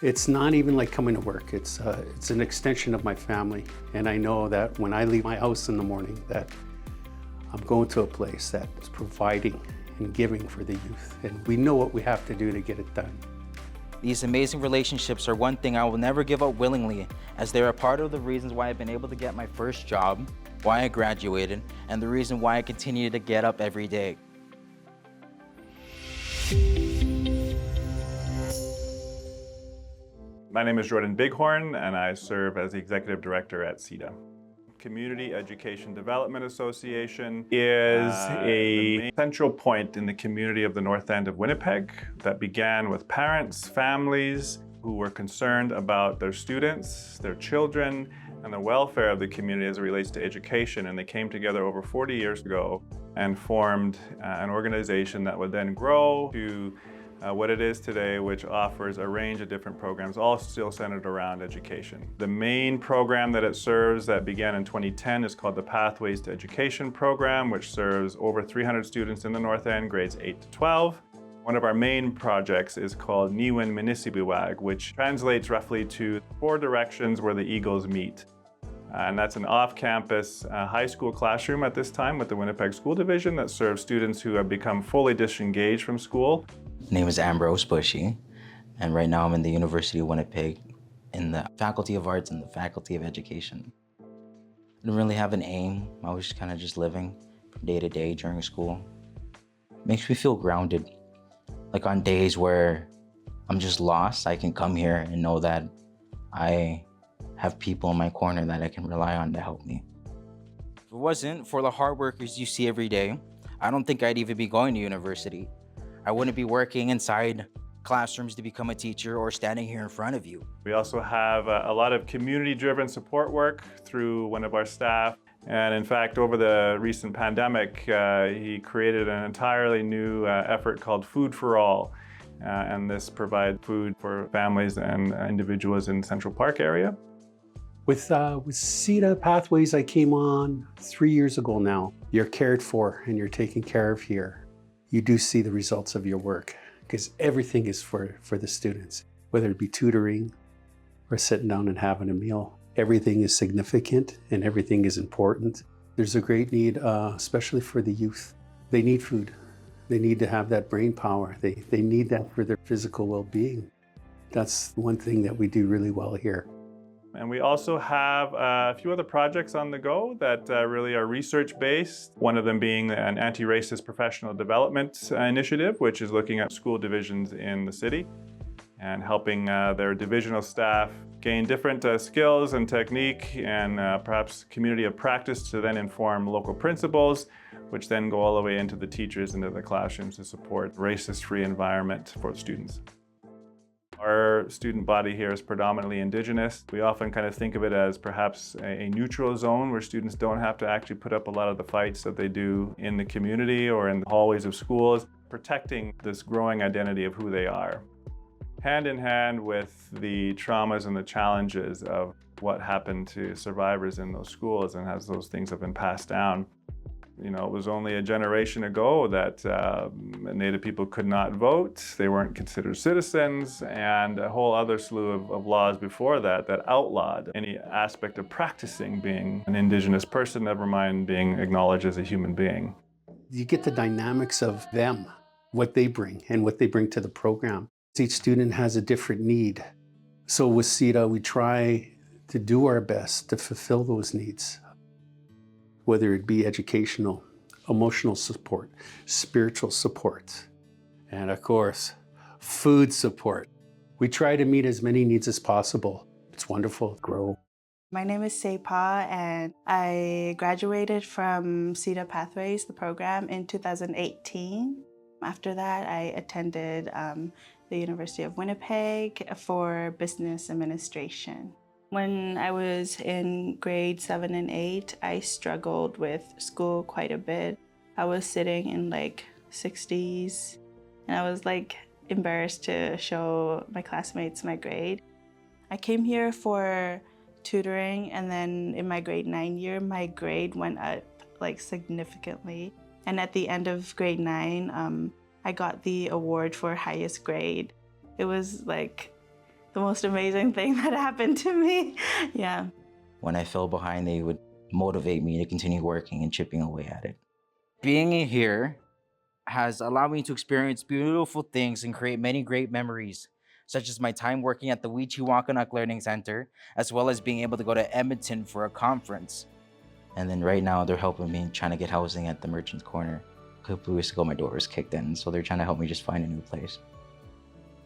It's not even like coming to work. It's an extension of my family. And I know that when I leave my house in the morning, that I'm going to a place that's providing and giving for the youth. And we know what we have to do to get it done. These amazing relationships are one thing I will never give up willingly, as they're a part of the reasons why I've been able to get my first job, why I graduated, and the reason why I continue to get up every day. My name is Jordan Bighorn, and I serve as the Executive Director at CEDA. Community Education Development Association is a central point in the community of the North End of Winnipeg that began with parents, families who were concerned about their students, their children, and the welfare of the community as it relates to education. And they came together over 40 years ago and formed an organization that would then grow to what it is today, which offers a range of different programs, all still centered around education. The main program that it serves that began in 2010 is called the Pathways to Education program, which serves over 300 students in the North End, grades 8 to 12. One of our main projects is called Niwin Minisibiwag, which translates roughly to 4 directions where the eagles meet. And that's an off-campus high school classroom at this time with the Winnipeg School Division that serves students who have become fully disengaged from school. My name is Ambrose Bushy, and right now I'm in the University of Winnipeg in the Faculty of Arts and the Faculty of Education. I didn't really have an aim. I was kind of just living from day to day during school. It makes me feel grounded. Like on days where I'm just lost, I can come here and know that I have people in my corner that I can rely on to help me. If it wasn't for the hard workers you see every day, I don't think I'd even be going to university. I wouldn't be working inside classrooms to become a teacher or standing here in front of you. We also have a lot of community-driven support work through one of our staff. And in fact, over the recent pandemic, he created an entirely new effort called Food for All. And this provides food for families and individuals in Central Park area. With CEDA Pathways, I came on 3 years ago now. You're cared for and you're taken care of here. You do see the results of your work because everything is for the students, whether it be tutoring or sitting down and having a meal. Everything is significant and everything is important. There's a great need, especially for the youth. They need food. They need to have that brain power. They need that for their physical well-being. That's one thing that we do really well here. And we also have a few other projects on the go that really are research-based. One of them being an anti-racist professional development initiative, which is looking at school divisions in the city and helping their divisional staff gain different skills and technique and perhaps community of practice to then inform local principals, which then go all the way into the teachers, into the classrooms to support racist-free environment for students. Our student body here is predominantly Indigenous. We often kind of think of it as perhaps a neutral zone where students don't have to actually put up a lot of the fights that they do in the community or in the hallways of schools, protecting this growing identity of who they are. Hand in hand with the traumas and the challenges of what happened to survivors in those schools and as those things have been passed down. You know, it was only a generation ago that Native people could not vote, they weren't considered citizens, and a whole other slew of laws before that that outlawed any aspect of practicing being an Indigenous person, never mind being acknowledged as a human being. You get the dynamics of them, what they bring and what they bring to the program. Each student has a different need. So with CEDA, we try to do our best to fulfill those needs, whether it be educational, emotional support, spiritual support, and of course, food support. We try to meet as many needs as possible. It's wonderful to grow. My name is Sepa, and I graduated from CEDA Pathways, the program, in 2018. After that, I attended the University of Winnipeg for business administration. When I was in grade 7 and 8, I struggled with school quite a bit. I was sitting in like 60s, and I was like embarrassed to show my classmates my grade. I came here for tutoring, and then in my grade 9 year, my grade went up like significantly. And at the end of grade 9, I got the award for highest grade. It was like the most amazing thing that happened to me. Yeah. When I fell behind, they would motivate me to continue working and chipping away at it. Being here has allowed me to experience beautiful things and create many great memories, such as my time working at the Wichiwakanuk Learning Center, as well as being able to go to Edmonton for a conference. And then right now, they're helping me trying to get housing at the Merchant's Corner. A couple of weeks ago, my door was kicked in, so they're trying to help me just find a new place.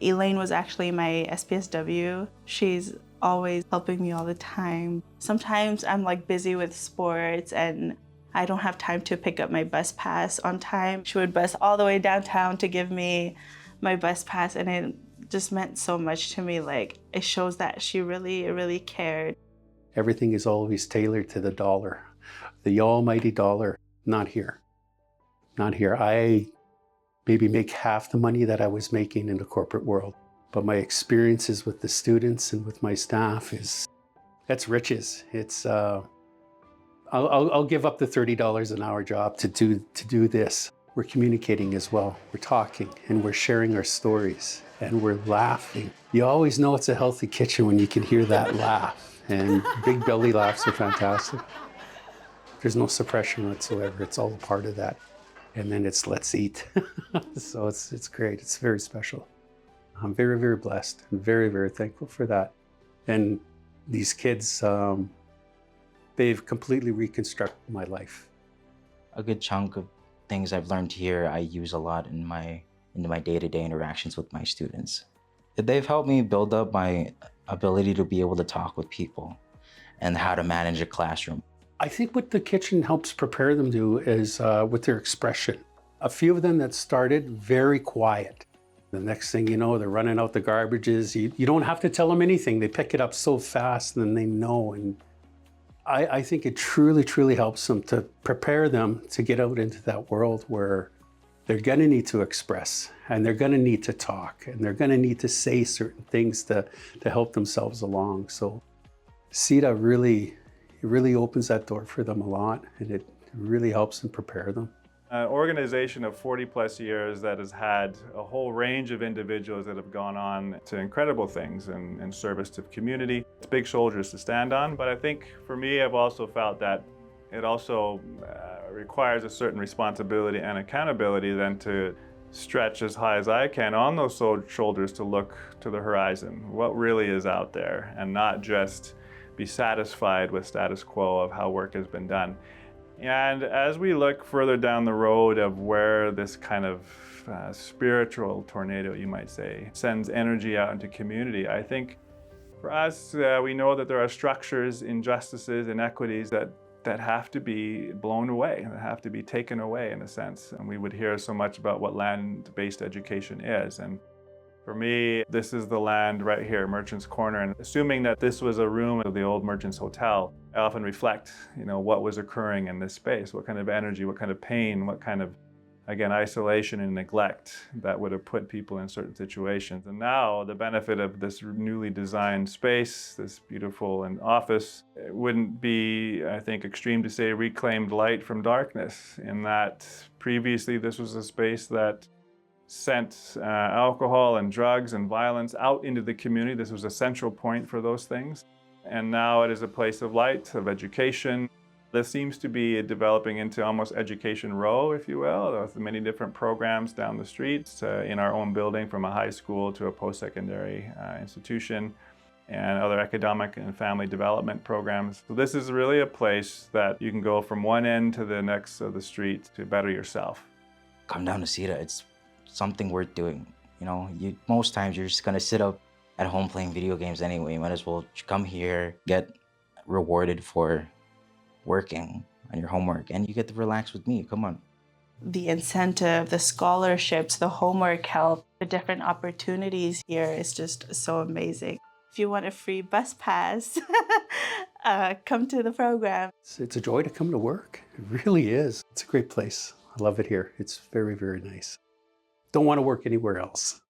Elaine was actually my SPSW. She's always helping me all the time. Sometimes I'm like busy with sports and I don't have time to pick up my bus pass on time. She would bus all the way downtown to give me my bus pass, and it just meant so much to me. Like, it shows that she really cared. Everything is always tailored to the dollar, the almighty dollar. Not here. Not here. I maybe make half the money that I was making in the corporate world, but my experiences with the students and with my staff that's riches. It's I'll give up the $30 an hour job to do this. We're communicating as well. We're talking and we're sharing our stories and we're laughing. You always know it's a healthy kitchen when you can hear that laugh, and big belly laughs are fantastic. There's no suppression whatsoever. It's all a part of that. And then it's let's eat. So it's great. It's very special. I'm very blessed and very thankful for that. And these kids, they've completely reconstructed my life. A good chunk of things I've learned here, I use a lot in my day-to-day interactions with my students. They've helped me build up my ability to be able to talk with people and how to manage a classroom. I think what the kitchen helps prepare them to is with their expression. A few of them that started very quiet. The next thing you know, they're running out the garbages. You don't have to tell them anything. They pick it up so fast and then they know. And I think it truly helps them to prepare them to get out into that world where they're going to need to express and they're going to need to talk and they're going to need to say certain things to help themselves along. So CEDA really opens that door for them a lot, and it really helps them prepare them. An organization of 40 plus years that has had a whole range of individuals that have gone on to incredible things in service to the community. It's big shoulders to stand on, but I think for me, I've also felt that it also requires a certain responsibility and accountability then to stretch as high as I can on those shoulders to look to the horizon, what really is out there, and not just be satisfied with status quo of how work has been done. And as we look further down the road of where this kind of spiritual tornado, you might say, sends energy out into community, I think for us, we know that there are structures, injustices, inequities that have to be blown away, that have to be taken away in a sense. And we would hear so much about what land-based education is. And for me, this is the land right here, Merchant's Corner. And assuming that this was a room of the old Merchant's Hotel, I often reflect, what was occurring in this space, what kind of energy, what kind of pain, what kind of, again, isolation and neglect that would have put people in certain situations. And now the benefit of this newly designed space, this beautiful office, it wouldn't be, I think, extreme to say reclaimed light from darkness, in that previously this was a space that sent alcohol and drugs and violence out into the community. This was a central point for those things. And now it is a place of light, of education. This seems to be developing into almost Education Row, if you will, with many different programs down the street in our own building, from a high school to a post-secondary institution, and other academic and family development programs. So this is really a place that you can go from one end to the next of the street to better yourself. Come down to CEDA. It's something worth doing. Most times you're just gonna sit up at home playing video games anyway. You might as well come here, get rewarded for working on your homework, and you get to relax with me. Come on. The incentive, the scholarships, the homework help, the different opportunities here is just so amazing. If you want a free bus pass, come to the program. It's a joy to come to work. It really is. It's a great place. I love it here. It's very nice. Don't want to work anywhere else.